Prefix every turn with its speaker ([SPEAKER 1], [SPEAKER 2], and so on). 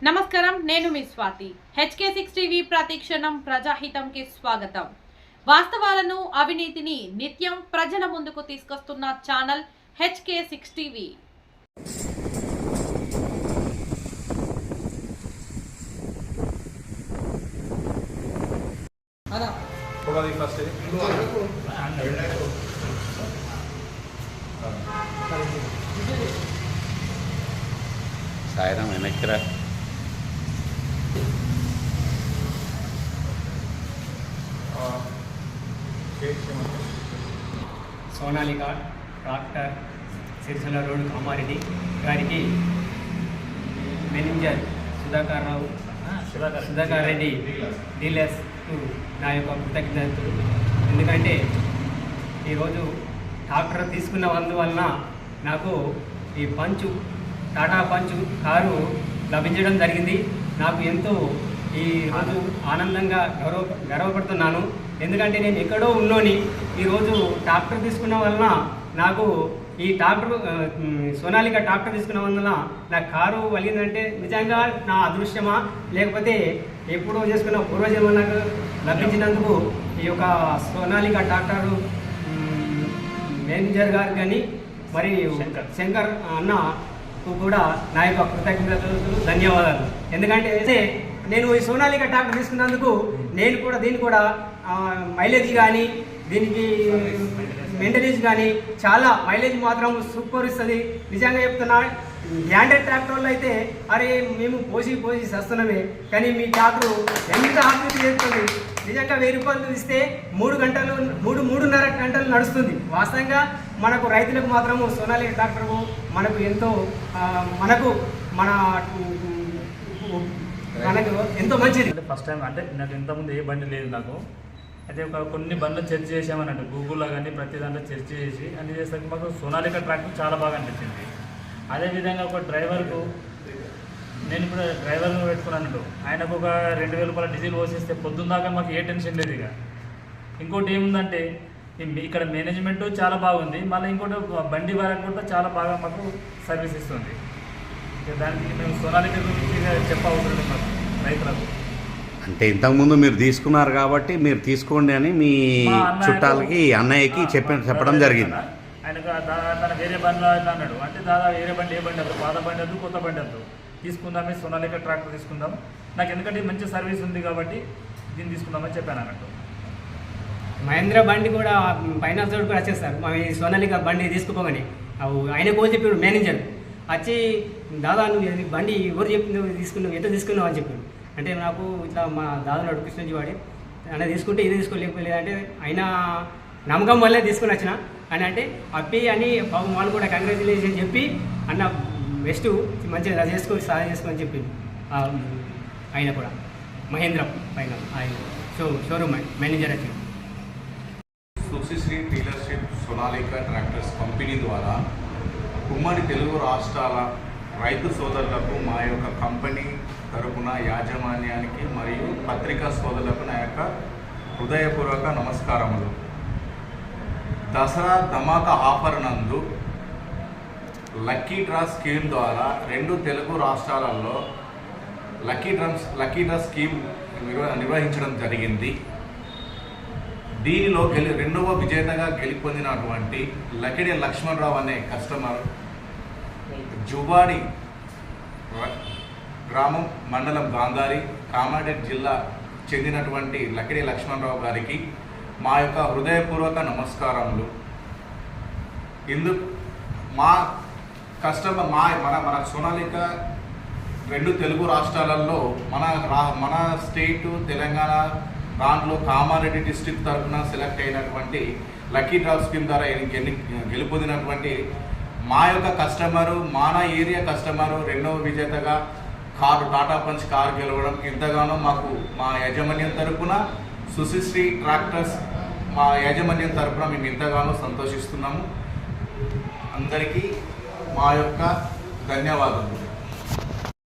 [SPEAKER 1] నమస్కారం, నేను మీ Swathi. HK6 TV ప్రతిక్షణం ప్రజాహితంకి స్వాగతం. వాస్తవాలను, అవినీతిని నిత్యం ప్రజల ముందుకు తీసుకొస్తున్న ఛానల్ HK6 టీవీ.
[SPEAKER 2] సాయిరామ్ వెనక్కిరా.
[SPEAKER 3] సోనాలిక ట్రాక్టర్ సిరిసిల్ల రోడ్ కామారెడ్డి గారికి మేనేజర్ సుధాకర్ రెడ్డి డీలర్స్ నా యొక్క కృతజ్ఞతలు. ఎందుకంటే ఈరోజు ట్రాక్టర్ తీసుకున్నందువలన నాకు ఈ టాటా పంచు కారు లభించడం జరిగింది. నాకు ఎంతో ఈ రోజు ఆనందంగా గర్వపడుతున్నాను. ఎందుకంటే నేను ఎక్కడో ఉన్నోని ఈరోజు ట్రాక్టర్ తీసుకున్న వలన నాకు ఈ ట్రాక్టర్ సోనాలిక ట్రాక్టర్ తీసుకున్న వలన నాకు కారు వలిగిందంటే నిజంగా నా అదృష్టమా, లేకపోతే ఎప్పుడో చేసుకున్న పూర్వజన్మ నాకు లభించినందుకు ఈ యొక్క సోనాలిక ట్రాక్టర్ మేనేజర్ గారు కానీ మరి శంకర్ అన్న కూడా నా యొక్క కృతజ్ఞతలు, ధన్యవాదాలు. ఎందుకంటే నేను ఈ సోనాలిక ట్రాక్టర్ తీసుకున్నందుకు నేను కూడా దీన్ని కూడా మైలేజ్ కానీ దీనికి మెయింటెనెన్స్ కానీ చాలా మైలేజ్ మాత్రం సూపర్ ఇస్తుంది. నిజంగా చెప్తున్నా, బ్రాండెడ్ ట్రాక్టర్లు అయితే అరే మేము పోసి వస్తున్నామే, కానీ మీ ట్రాక్టర్ ఎంత ఆకృతి చేస్తుంది. నిజంగా 1000 రూపాయలు ఇస్తే 3.5 గంటలు నడుస్తుంది. వాస్తవంగా మనకు రైతులకు మాత్రము సోనాలిక ట్రాక్టర్ మనకు ఎంతో మనకు ఎంతో మంచిది.
[SPEAKER 4] ఫస్ట్ టైం అంటే నాకు ఇంతకుముందు ఏ బండి లేదు నాకు. అయితే కొన్ని బండ్లు చర్చ చేసామన్నట్టు గూగుల్లో కానీ ప్రతి దాంట్లో చర్చ చేసి అన్ని చేసాక మాకు సోనాలిక ట్రాక్టర్ చాలా బాగా అనిపించింది. అదేవిధంగా ఒక డ్రైవర్కు నేను ఇప్పుడు డ్రైవర్ను పెట్టుకున్నాను, ఆయనకు ఒక 2000 రూపాయల డీజిల్ పోసేస్తే పొద్దున్న దాకా మాకు ఏ టెన్షన్ లేదు. ఇక ఇంకోటి ఏముందంటే ఇక్కడ మేనేజ్మెంట్ చాలా బాగుంది, మళ్ళీ ఇంకోటి బండి వరకు కూడా చాలా బాగా మాకు సర్వీస్ ఇస్తుంది. దానికి మేము సోనాలిక గురించి చెప్పవసరం లేదు మాకు రైతులకు.
[SPEAKER 2] అంటే ఇంతకుముందు మీరు తీసుకున్నారు కాబట్టి మీరు తీసుకోండి అని మీ చుట్టాలకి అన్నయ్యకి చెప్పడం జరిగింది.
[SPEAKER 4] ఆయనకు తన వేరే బండి అన్నాడు. అంటే దాదాపు వేరే బండి ఏ బండి వద్దు, పాత బండి వద్దు, కొత్త బండి వద్దు, తీసుకుందామే సోనాలిక ట్రాక్టర్ తీసుకుందాం, నాకు ఎందుకంటే మంచి సర్వీస్ ఉంది కాబట్టి దీన్ని తీసుకుందామని చెప్పాను అన్నట్టు.
[SPEAKER 3] మహేంద్ర బండి కూడా ఫైనాన్స్ కూడా వచ్చేస్తారు మా సోనాలిక బండి తీసుకుపోగానే ఆయన కూడా చెప్పాడు మేనేజర్ వచ్చి, దాదా నువ్వు బండి ఎవరు చెప్పి నువ్వు తీసుకున్నావు, ఎంత తీసుకున్నావు అని చెప్పాడు. అంటే నాకు ఇట్లా మా దాదాపు కృష్ణజీ వాడి అన్న తీసుకుంటే ఇది తీసుకోలేకపోలేదు. అంటే ఆయన నమ్మకం వల్లే తీసుకుని వచ్చిన అని అంటే అప్పి అని పాపం వాళ్ళు కూడా కంగ్రాచులేషన్ చెప్పి అన్న బెస్ట్ మంచిగా సాయం చేసుకోని చెప్పింది. ఆయన కూడా మహేంద్ర పైన ఆయన షోరూమ్ మేనేజర్ వచ్చి
[SPEAKER 5] Sushree dealership Sonalika tractors company ద్వారా ఉమ్మడి తెలుగు రాష్ట్రాల రైతు సోదరులకు మా యొక్క కంపెనీ తరపున యాజమాన్యానికి మరియు పత్రికా సోదరులకు నా యొక్క హృదయపూర్వక నమస్కారములు. దసరా ధమాకా ఆఫర్ నందు లక్కీ డ్రా స్కీమ్ ద్వారా 2 తెలుగు రాష్ట్రాలలో లక్కీ డ్రా స్కీమ్ నిర్వహించడం జరిగింది. దీనిలో రెండవ విజేతగా గెలుపొందినటువంటి లకిడి లక్ష్మణరావు అనే కస్టమర్ జువాడి గ్రామం మండలం గాంధారి కామారెడ్డి జిల్లా చెందినటువంటి లకిడి లక్ష్మణరావు గారికి మా యొక్క హృదయపూర్వక నమస్కారములు. మా కస్టమర్ మన సోనాలిక 2 తెలుగు రాష్ట్రాలలో మన స్టేటు తెలంగాణ దాంట్లో కామారెడ్డి డిస్ట్రిక్ట్ తరఫున సెలెక్ట్ అయినటువంటి లక్కీ డ్రా స్కీమ్ ద్వారా గెలుపొందినటువంటి మా యొక్క కస్టమరు, మన ఏరియా కస్టమరు రెండవ విజేతగా టాటా పంచ్ కారు గెలవడం ఎంతగానో మాకు మా యాజమాన్యం తరఫున సుశ్రీ ట్రాక్టర్స్ మా యాజమాన్యం తరఫున మేము ఎంతగానో సంతోషిస్తున్నాము. అందరికీ మా యొక్క ధన్యవాదాలు.